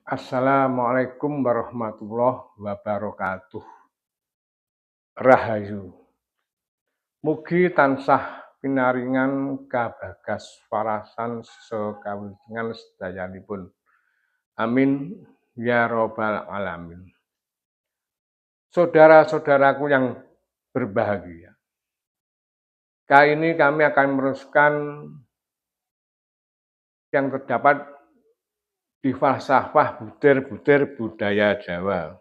Assalamualaikum warahmatullahi wabarakatuh. Rahayu. Mugi tansah pinaringan kabagas warasan sekawitngan sedayanipun. Amin ya robbal alamin. Saudara-saudaraku yang berbahagia. Kali ini kami akan meneruskan yang terdapat di falsafah butir-butir budaya Jawa.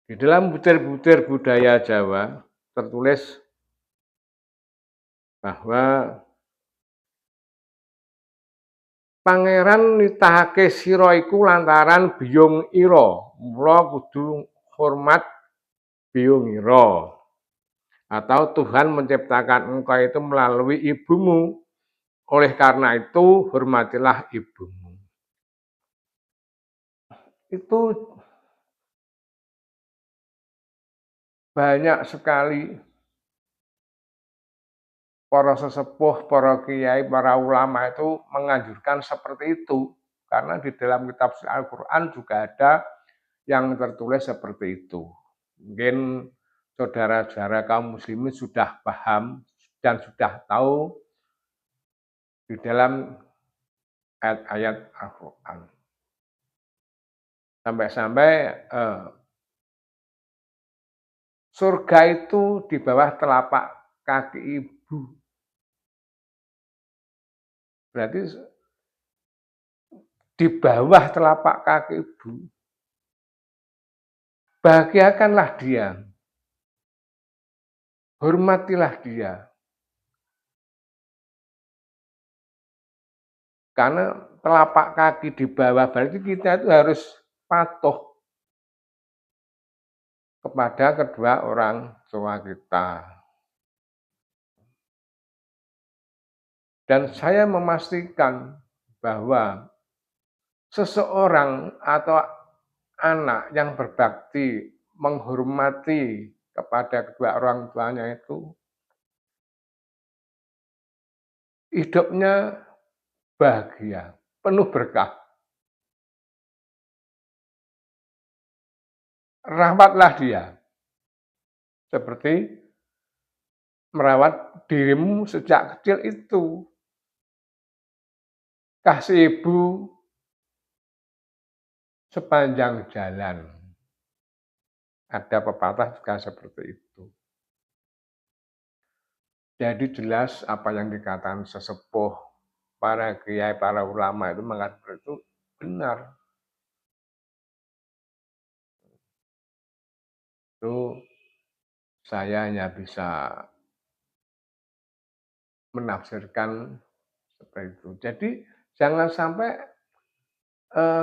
Di dalam butir-butir budaya Jawa tertulis bahwa Pangeran nitahake sira iku lantaran biyung ira, mula kudu hormat biyung ira. Atau Tuhan menciptakan engkau itu melalui ibumu, oleh karena itu hormatilah ibumu. Itu banyak sekali para sesepuh, para kiai, para ulama itu menganjurkan seperti itu. Karena di dalam kitab Al-Quran juga ada yang tertulis seperti itu. Mungkin saudara-saudara kaum muslimin sudah paham dan sudah tahu di dalam ayat-ayat Al-Quran. Sampai-sampai surga itu di bawah telapak kaki ibu. Berarti di bawah telapak kaki ibu. Bahagiakanlah dia. Hormatilah dia. Karena telapak kaki di bawah berarti kita itu harus patuh kepada kedua orang tua kita. Dan saya memastikan bahwa seseorang atau anak yang berbakti menghormati kepada kedua orang tuanya itu hidupnya bahagia, penuh berkah. Rawatlah dia seperti merawat dirimu sejak kecil itu. Kasih ibu sepanjang jalan. Ada pepatah juga seperti itu. Jadi jelas apa yang dikatakan sesepuh, para kiai, para ulama itu mengatakan itu benar. Itu saya hanya bisa menafsirkan seperti itu. Jadi jangan sampai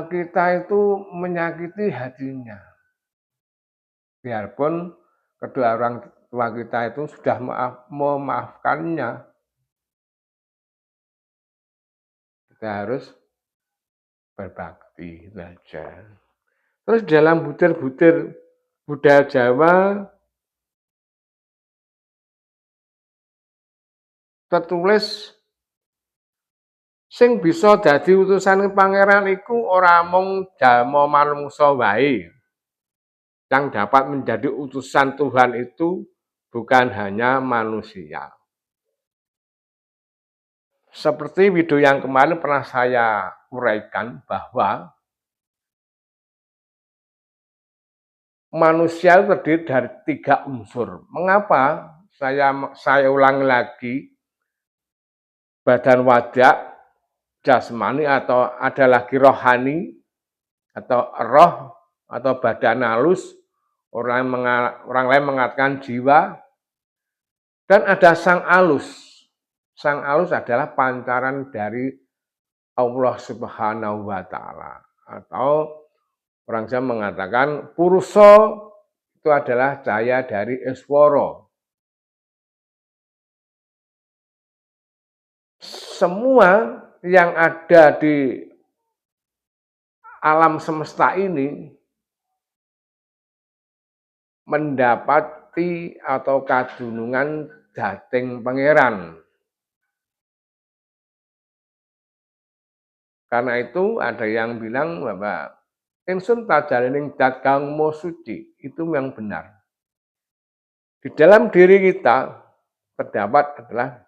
kita itu menyakiti hatinya. Biarpun kedua orang tua kita itu sudah memaafkannya, kita harus berbakti saja. Terus dalam butir-butir budaya Jawa tertulis sing bisa dadi utusan pangeran iku ora mung jalma manungsa wae. Yang dapat menjadi utusan Tuhan itu bukan hanya manusia. Seperti video yang kemarin pernah saya uraikan bahwa manusia terdiri dari 3 unsur. Mengapa? Saya ulangi lagi. Badan wadak, jasmani atau ada lagi rohani atau roh atau badan halus, orang lain mengatakan jiwa, dan ada sang alus. Sang alus adalah pancaran dari Allah Subhanahu wa taala, atau orang Jawa mengatakan purusa itu adalah cahaya dari Iswara. Semua yang ada di alam semesta ini mendapati atau kadunungan dating pangeran. Karena itu ada yang bilang bahwa ingsun tajalining dat kang mo suci, itu yang benar. Di dalam diri kita terdapat adalah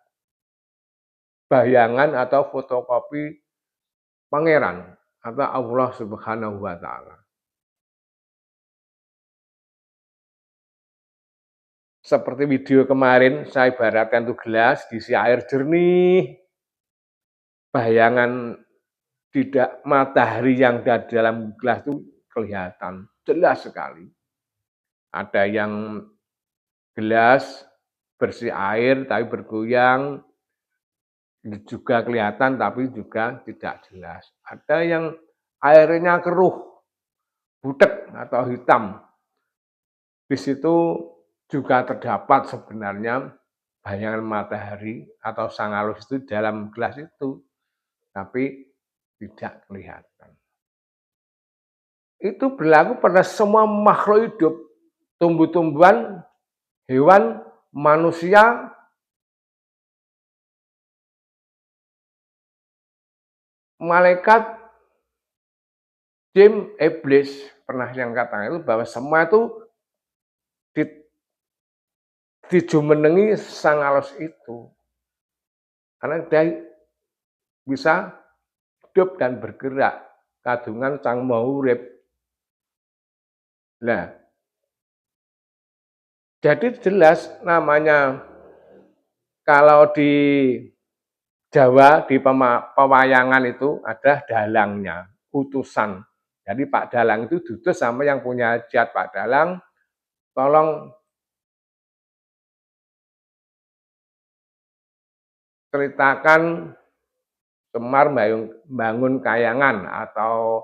bayangan atau fotokopi pangeran atau Allah Subhanahu wa taala. Seperti video kemarin saya ibaratkan itu gelas diisi air jernih, bayangan tidak matahari yang ada di dalam gelas itu kelihatan jelas sekali. Ada yang gelas bersih air tapi bergoyang, juga kelihatan tapi juga tidak jelas. Ada yang airnya keruh, butek atau hitam. Di situ juga terdapat sebenarnya bayangan matahari atau sang halus itu dalam gelas itu, tapi tidak kelihatan. Itu berlaku pada semua makhluk hidup, tumbuh-tumbuhan, hewan, manusia, malaikat, jin, iblis. Pernah yang katakan itu bahwa semua itu dijumenengi sang halus itu. Karena dia bisa hidup dan bergerak kadungan sang maha urip. Nah, jadi jelas namanya kalau di Jawa di pewayangan itu ada dalangnya, utusan. Jadi Pak Dalang itu diutus sama yang punya hajat, Pak Dalang tolong ceritakan Semar bangun kayangan atau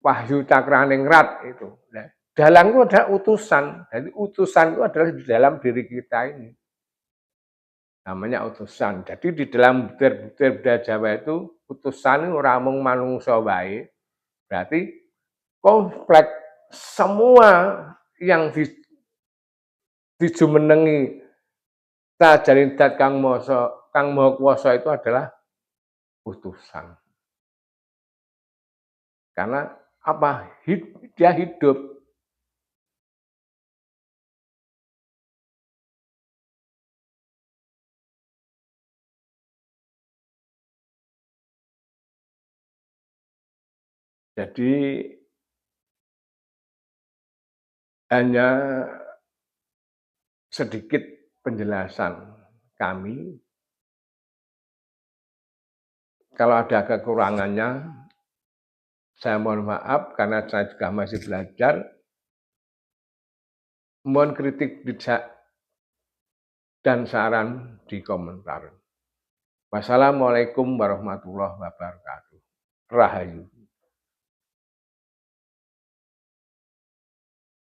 Wahyu Cakraningrat itu. Nah, dalang itu ada utusan. Jadi utusan itu adalah di dalam diri kita ini. Namanya utusan. Jadi di dalam butir-butir budaya Jawa itu utusan itu ora mung manungsa wae. Berarti komplek semua yang dijumenengi tajalin dat Kang Maha Kuwasa itu adalah utusan. Karena apa? Dia hidup. Jadi hanya sedikit penjelasan kami. Kalau ada kekurangannya, saya mohon maaf karena saya juga masih belajar. Mohon kritik bijak dan saran di komentar. Wassalamualaikum warahmatullahi wabarakatuh. Rahayu.